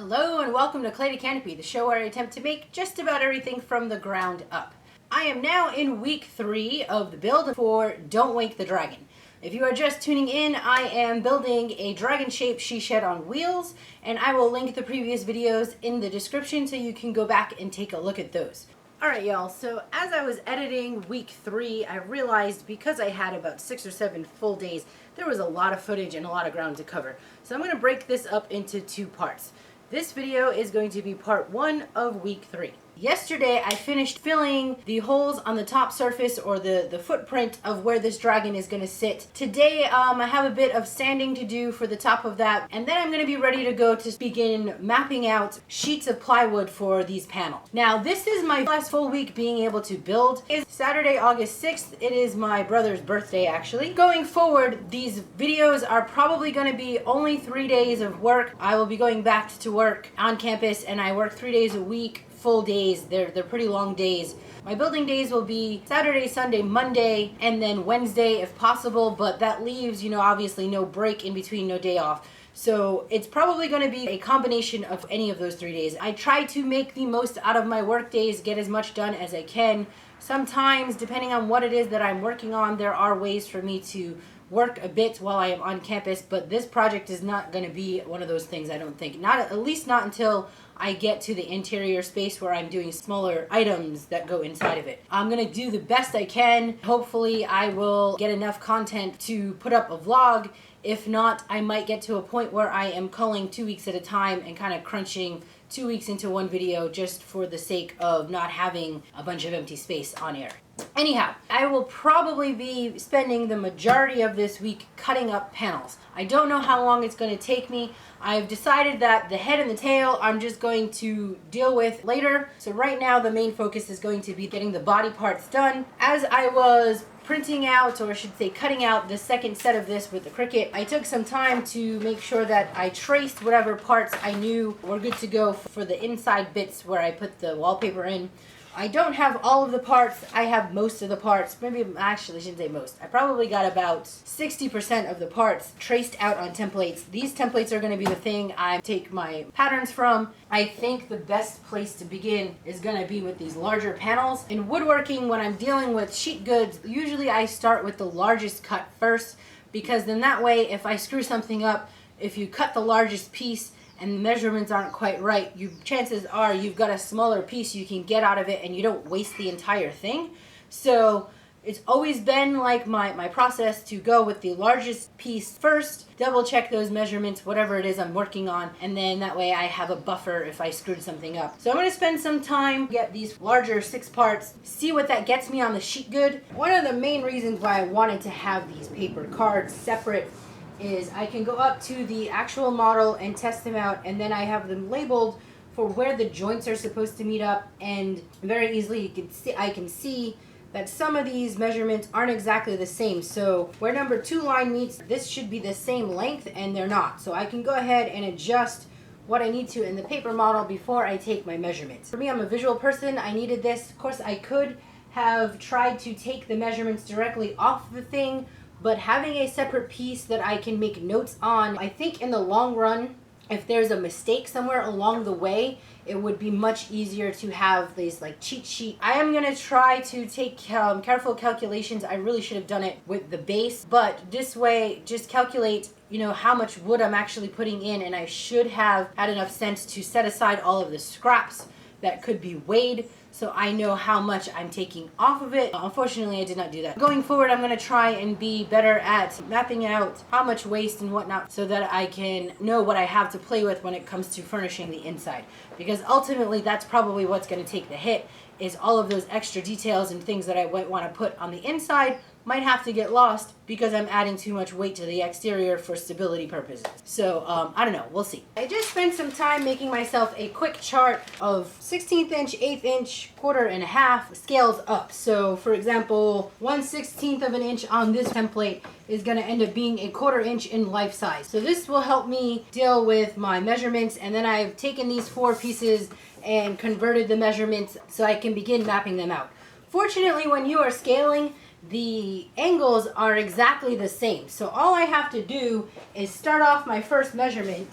Hello and welcome to Canopy, the show where I attempt to make just about everything from the ground up. I am now in week 3 of the build for Don't Wake the Dragon. If you are just tuning in, I am building a dragon-shaped she shed on wheels, and I will link the previous videos in the description so you can go back and take a look at those. Alright y'all, so as I was editing week 3, I realized because I had about 6 or 7 full days, there was a lot of footage and a lot of ground to cover. So I'm going to break this up into 2 parts. This video is going to be part 1 of week 3. Yesterday I finished filling the holes on the top surface, or the footprint of where this dragon is going to sit. Today I have a bit of sanding to do for the top of that, and then I'm going to be ready to go to begin mapping out sheets of plywood for these panels. Now this is my last full week being able to build. It's Saturday, August 6th. It is my brother's birthday actually. Going forward, these videos are probably going to be only 3 days of work. I will be going back to work on campus, and I work 3 days a week. Full days. They're pretty long days. My building days will be Saturday, Sunday, Monday, and then Wednesday if possible, but that leaves, obviously no break in between, no day off. So it's probably going to be a combination of any of those 3 days. I try to make the most out of my work days, get as much done as I can. Sometimes, depending on what it is that I'm working on, there are ways for me to work a bit while I am on campus, but this project is not going to be one of those things, I don't think. At least not until I get to the interior space where I'm doing smaller items that go inside of it. I'm going to do the best I can. Hopefully I will get enough content to put up a vlog. If not, I might get to a point where I am culling 2 weeks at a time and kind of crunching 2 weeks into one video just for the sake of not having a bunch of empty space on air. Anyhow, I will probably be spending the majority of this week cutting up panels. I don't know how long it's going to take me. I've decided that the head and the tail I'm just going to deal with later. So right now the main focus is going to be getting the body parts done. As I was printing out, or I should say cutting out, the second set of this with the Cricut, I took some time to make sure that I traced whatever parts I knew were good to go for the inside bits where I put the wallpaper in. I don't have all of the parts. I have most of the parts. Maybe, actually, I shouldn't say most. I probably got about 60% of the parts traced out on templates. These templates are going to be the thing I take my patterns from. I think the best place to begin is going to be with these larger panels. In woodworking, when I'm dealing with sheet goods, usually I start with the largest cut first, because then that way, if I screw something up, if you cut the largest piece and the measurements aren't quite right, chances are you've got a smaller piece you can get out of it and you don't waste the entire thing. So it's always been like my process to go with the largest piece first, double check those measurements, whatever it is I'm working on, and then that way I have a buffer if I screwed something up. So I'm going to spend some time, get these larger 6 parts, see what that gets me on the sheet good. One of the main reasons why I wanted to have these paper cards separate is I can go up to the actual model and test them out, and then I have them labeled for where the joints are supposed to meet up, and very easily I can see that some of these measurements aren't exactly the same. So where number 2 line meets, this should be the same length, and they're not. So I can go ahead and adjust what I need to in the paper model before I take my measurements. For me, I'm a visual person. I needed this. Of course, I could have tried to take the measurements directly off the thing, but having a separate piece that I can make notes on, I think in the long run, if there's a mistake somewhere along the way, it would be much easier to have these like cheat sheet. I am going to try to take careful calculations. I really should have done it with the base, but this way, just calculate how much wood I'm actually putting in, and I should have had enough sense to set aside all of the scraps that could be weighed, so I know how much I'm taking off of it. Unfortunately, I did not do that. Going forward, I'm going to try and be better at mapping out how much waste and whatnot so that I can know what I have to play with when it comes to furnishing the inside. Because ultimately, that's probably what's going to take the hit, is all of those extra details and things that I might want to put on the inside might have to get lost because I'm adding too much weight to the exterior for stability purposes. So, I don't know. We'll see. I just spent some time making myself a quick chart of 16th inch, 1/8 inch, 1/4 and 1/2 scales up. So, for example, 1/16 of an inch on this template is going to end up being 1/4 inch in life size. So this will help me deal with my measurements, and then I've taken these 4 pieces and converted the measurements so I can begin mapping them out. Fortunately, when you are scaling, the angles are exactly the same. So all I have to do is start off my first measurement,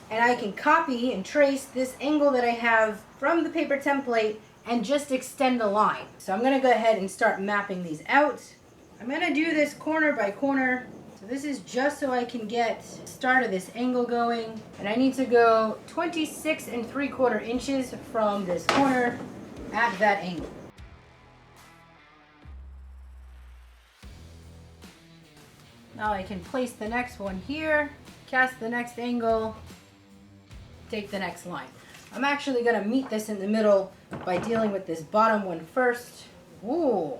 and I can copy and trace this angle that I have from the paper template and just extend the line. So I'm going to go ahead and start mapping these out. I'm going to do this corner by corner. So this is just so I can get the start of this angle going. And I need to go 26 3/4 inches from this corner at that angle. Now I can place the next one here, cast the next angle, take the next line. I'm actually going to meet this in the middle by dealing with this bottom one first. Ooh,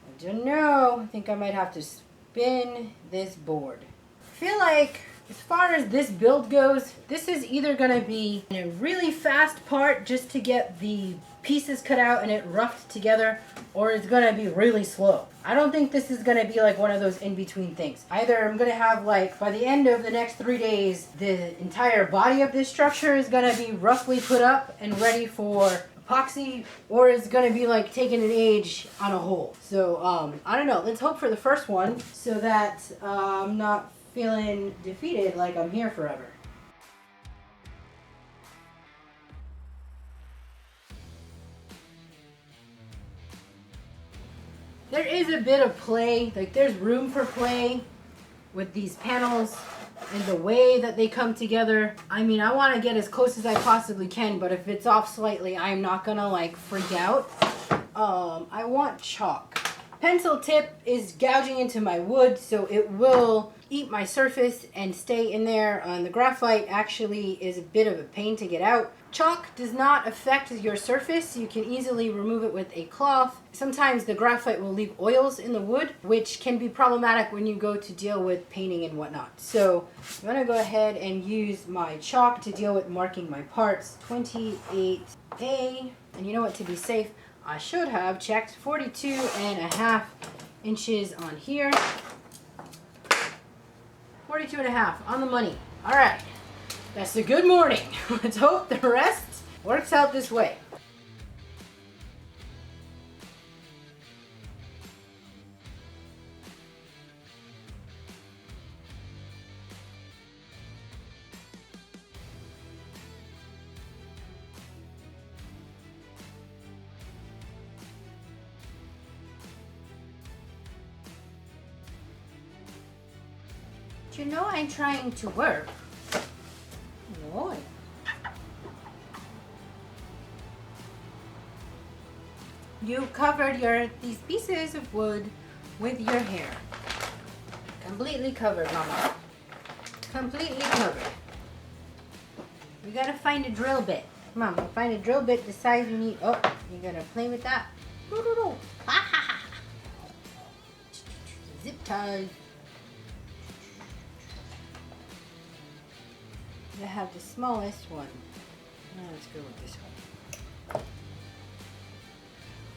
I don't know. I think I might have to spin this board. I feel like as far as this build goes, this is either going to be a really fast part just to get the pieces cut out and it roughed together, or it's going to be really slow. I don't think this is going to be like one of those in-between things. Either I'm going to have, like, by the end of the next 3 days, the entire body of this structure is going to be roughly put up and ready for epoxy, or it's going to be like taking an age on a hole. So I don't know. Let's hope for the first one so that I'm not feeling defeated like I'm here forever. There is a bit of play, like there's room for play with these panels and the way that they come together. I mean, I want to get as close as I possibly can, but if it's off slightly, I'm not gonna like freak out. I want chalk. Pencil tip is gouging into my wood, so it will eat my surface and stay in there. The graphite actually is a bit of a pain to get out. Chalk does not affect your surface. You can easily remove it with a cloth. Sometimes the graphite will leave oils in the wood, which can be problematic when you go to deal with painting and whatnot. So I'm gonna go ahead and use my chalk to deal with marking my parts. 28A, and you know what, to be safe, I should have checked 42.5 inches on here. 42.5 on the money. All right. That's a good morning. Let's hope the rest works out this way. You know I'm trying to work. Lord. You covered these pieces of wood with your hair. Completely covered, Mama. Completely covered. We gotta find a drill bit. Mama, find a drill bit the size you need. Oh, you're gonna play with that? Zip tie. I have the smallest one. Now let's go with this one.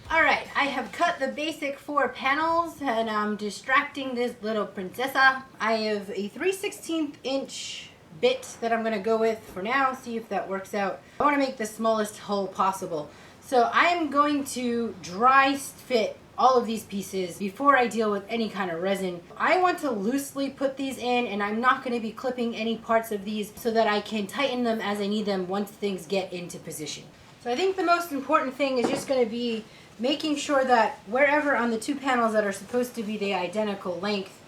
Alright, I have cut the basic 4 panels and I'm distracting this little princessa. I have a 3/16 inch bit that I'm going to go with for now, see if that works out. I want to make the smallest hole possible. So I am going to dry fit all of these pieces before I deal with any kind of resin. I want to loosely put these in, and I'm not going to be clipping any parts of these so that I can tighten them as I need them once things get into position. So I think the most important thing is just going to be making sure that wherever on the 2 panels that are supposed to be the identical length,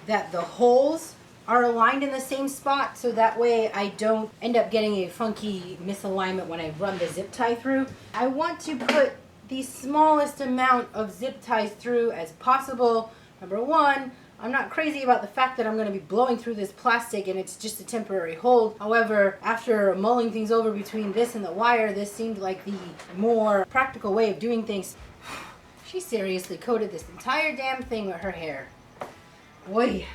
that the holes are aligned in the same spot, so that way I don't end up getting a funky misalignment when I run the zip tie through. I want to put the smallest amount of zip ties through as possible. Number 1, I'm not crazy about the fact that I'm going to be blowing through this plastic and it's just a temporary hold. However, after mulling things over between this and the wire, this seemed like the more practical way of doing things. She seriously coated this entire damn thing with her hair. Boy.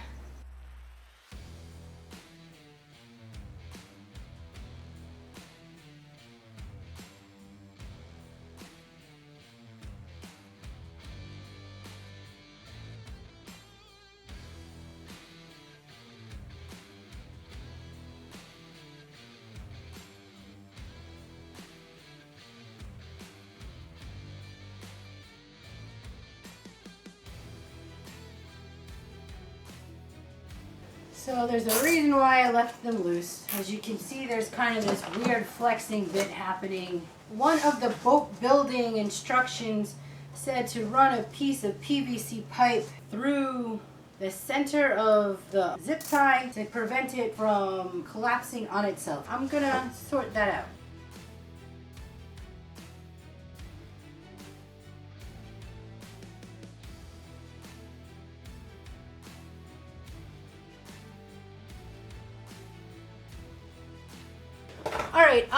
So there's a reason why I left them loose. As you can see, there's kind of this weird flexing bit happening. One of the boat building instructions said to run a piece of PVC pipe through the center of the zip tie to prevent it from collapsing on itself. I'm gonna sort that out. Alright,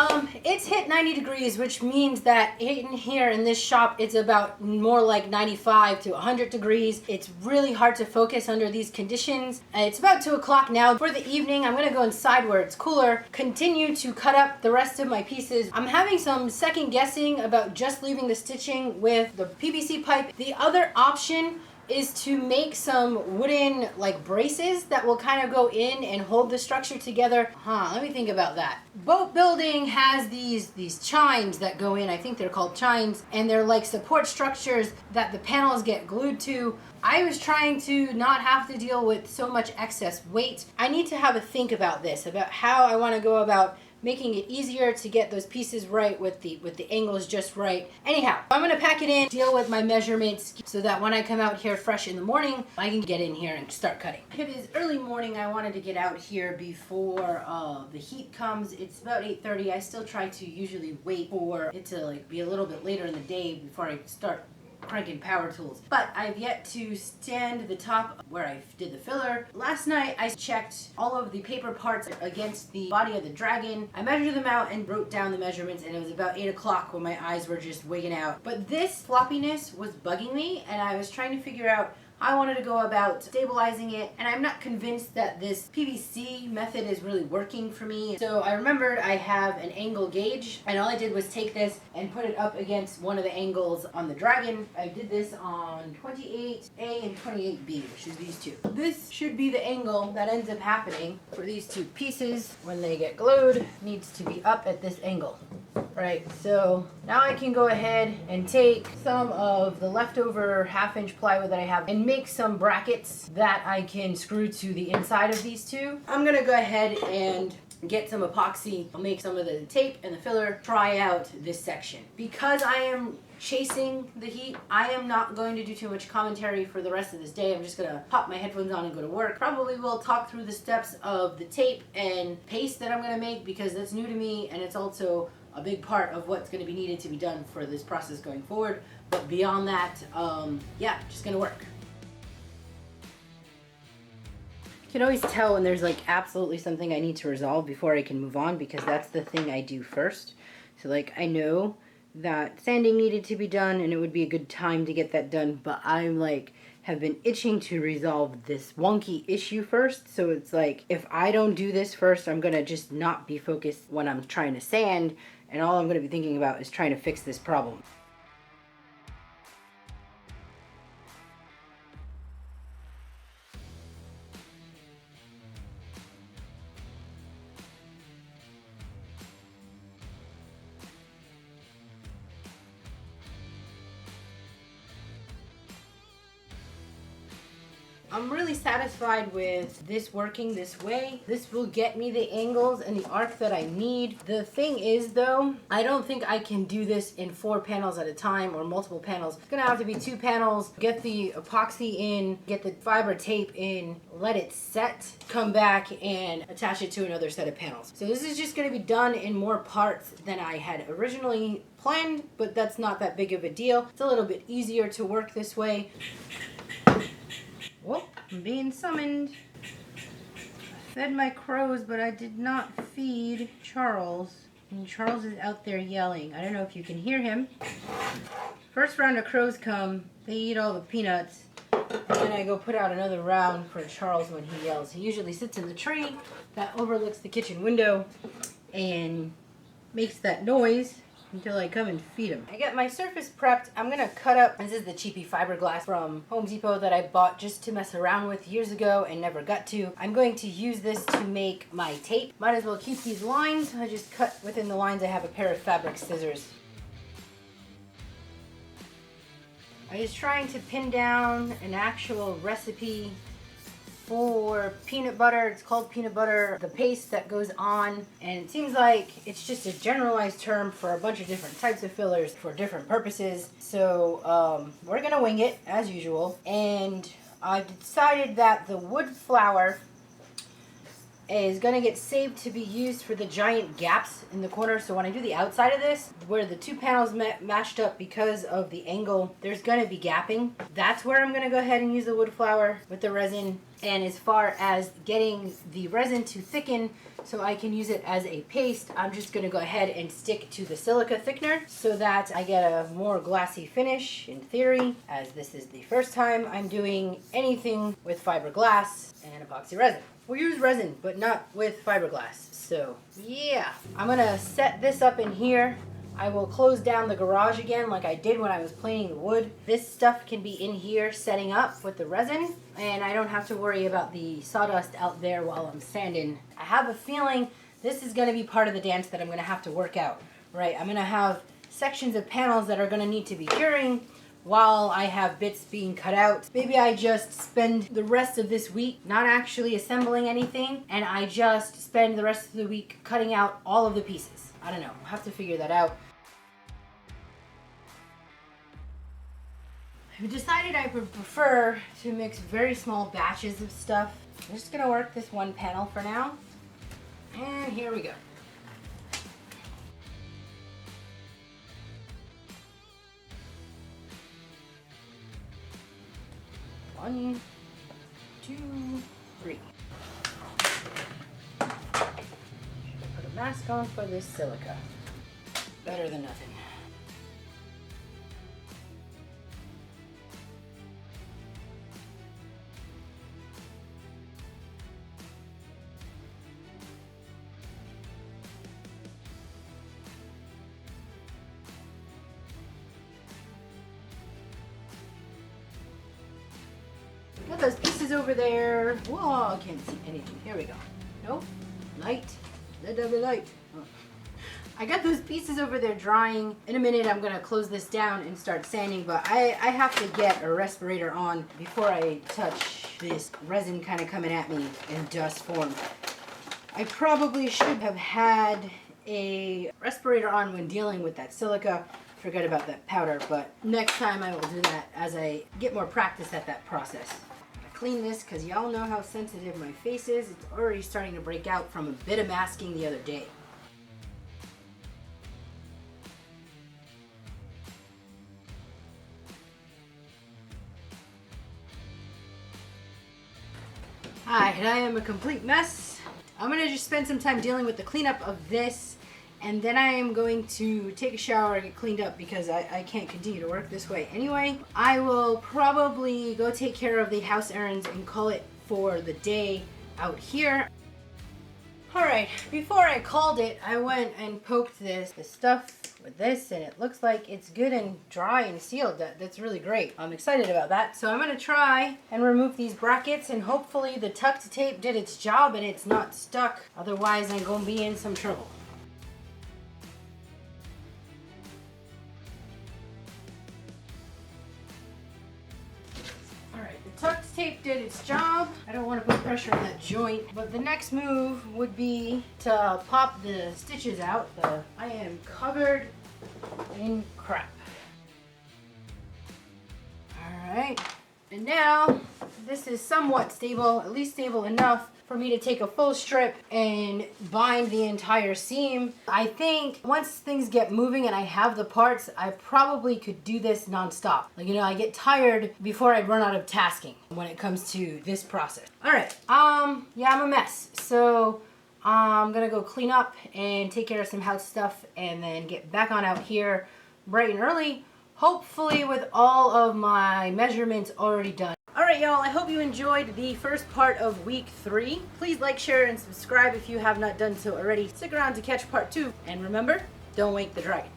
it's hit 90 degrees, which means that in here in this shop, it's about more like 95 to 100 degrees. It's really hard to focus under these conditions. It's about 2 o'clock now. For the evening, I'm gonna go inside where it's cooler, continue to cut up the rest of my pieces. I'm having some second guessing about just leaving the stitching with the PVC pipe. The other option is to make some wooden like braces that will kind of go in and hold the structure together. Let me think about that. Boat building has these chimes that go in. I think they're called chimes, and they're like support structures that the panels get glued to. I was trying to not have to deal with so much excess weight. I need to have a think about this, about how I want to go about making it easier to get those pieces right with the angles just right. Anyhow, I'm gonna pack it in, deal with my measurements so that when I come out here fresh in the morning, I can get in here and start cutting. It is early morning. I wanted to get out here before the heat comes. It's about 8:30. I still try to usually wait for it to like be a little bit later in the day before I start cranking power tools, but I've yet to stand the top where I did the filler. Last night I checked all of the paper parts against the body of the dragon. I measured them out and wrote down the measurements, and it was about 8 o'clock when my eyes were just wigging out. But this floppiness was bugging me, and I was trying to figure out I wanted to go about stabilizing it, and I'm not convinced that this PVC method is really working for me. So I remembered I have an angle gauge, and all I did was take this and put it up against one of the angles on the dragon. I did this on 28A and 28B, which is these two. This should be the angle that ends up happening for these two pieces when they get glued. It needs to be up at this angle. Right, so now I can go ahead and take some of the leftover 1/2-inch plywood that I have and make some brackets that I can screw to the inside of these two. I'm gonna go ahead and get some epoxy. I'll make some of the tape and the filler, try out this section. Because I am chasing the heat, I am not going to do too much commentary for the rest of this day. I'm just gonna pop my headphones on and go to work. Probably will talk through the steps of the tape and paste that I'm gonna make, because that's new to me, and it's also a big part of what's going to be needed to be done for this process going forward. But beyond that, yeah, just gonna work. You can always tell when there's like absolutely something I need to resolve before I can move on, because that's the thing I do first. So like I know that sanding needed to be done and it would be a good time to get that done, but I'm like have been itching to resolve this wonky issue first. So it's like if I don't do this first, I'm gonna just not be focused when I'm trying to sand, and all I'm gonna be thinking about is trying to fix this problem. I'm really satisfied with this working this way. This will get me the angles and the arc that I need. The thing is though, I don't think I can do this in 4 panels at a time or multiple panels. It's gonna have to be 2 panels, get the epoxy in, get the fiber tape in, let it set, come back and attach it to another set of panels. So this is just gonna be done in more parts than I had originally planned, but that's not that big of a deal. It's a little bit easier to work this way. Whoop, I'm being summoned. I fed my crows, but I did not feed Charles. And Charles is out there yelling. I don't know if you can hear him. First round of crows come, they eat all the peanuts, and then I go put out another round for Charles when he yells. He usually sits in the tree that overlooks the kitchen window and makes that noise until I come and feed him. I got my surface prepped. I'm gonna cut up, this is the cheapy fiberglass from Home Depot that I bought just to mess around with years ago and never got to. I'm going to use this to make my tape. Might as well keep these lines. I just cut within the lines. I have a pair of fabric scissors. I was trying to pin down an actual recipe for peanut butter. It's called peanut butter, the paste that goes on, and it seems like it's just a generalized term for a bunch of different types of fillers for different purposes. So we're gonna wing it as usual, and I decided that the wood flour is going to get saved to be used for the giant gaps in the corner. So when I do the outside of this, where the two panels matched up because of the angle, there's going to be gapping. That's where I'm going to go ahead and use the wood flour with the resin. And as far as getting the resin to thicken so I can use it as a paste, I'm just going to go ahead and stick to the silica thickener so that I get a more glassy finish in theory, as this is the first time I'm doing anything with fiberglass and epoxy resin. We use resin, but not with fiberglass. So yeah, I'm gonna set this up in here. I will close down the garage again like I did when I was planing the wood. This stuff can be in here setting up with the resin, and I don't have to worry about the sawdust out there while I'm sanding. I have a feeling this is gonna be part of the dance that I'm gonna have to work out, right? I'm gonna have sections of panels that are gonna need to be curing while I have bits being cut out. Maybe I just spend the rest of this week not actually assembling anything, and I just spend the rest of the week cutting out all of the pieces. I don't know, I'll have to figure that out. I've decided I would prefer to mix very small batches of stuff. I'm just gonna work this one panel for now, and here we go. One, two, three. Put a mask on for this silica. Better than nothing. Got those pieces over there. Whoa, I can't see anything. Here we go. Nope. Light. Let there be light. Oh. I got those pieces over there drying. In a minute, I'm going to close this down and start sanding, but I have to get a respirator on before I touch this resin kind of coming at me in dust form. I probably should have had a respirator on when dealing with that silica. Forget about that powder, but next time I will do that as I get more practice at that process. Clean this because y'all know how sensitive my face is. It's already starting to break out from a bit of masking the other day. Alright, I am a complete mess. I'm gonna just spend some time dealing with the cleanup of this, and then I am going to take a shower and get cleaned up because I can't continue to work this way anyway. I will probably go take care of the house errands and call it for the day out here. Alright, before I called it, I went and poked the stuff with this, and it looks like it's good and dry and sealed. That's really great. I'm excited about that. So I'm going to try and remove these brackets, and hopefully the tucked tape did its job and it's not stuck. Otherwise, I'm going to be in some trouble. Tucked tape did its job. I don't want to put pressure on that joint, but the next move would be to pop the stitches out. I am covered in crap. Alright, and now this is somewhat stable, at least stable enough for me to take a full strip and bind the entire seam. I think once things get moving and I have the parts, I probably could do this non-stop. Like, you know, I get tired before I run out of tasking when it comes to this process. All right, yeah, I'm a mess. So I'm gonna go clean up and take care of some house stuff and then get back on out here bright and early, hopefully with all of my measurements already done. Alright y'all, I hope you enjoyed the first part of week 3. Please like, share, and subscribe if you have not done so already. Stick around to catch part 2. And remember, don't wake the dragon.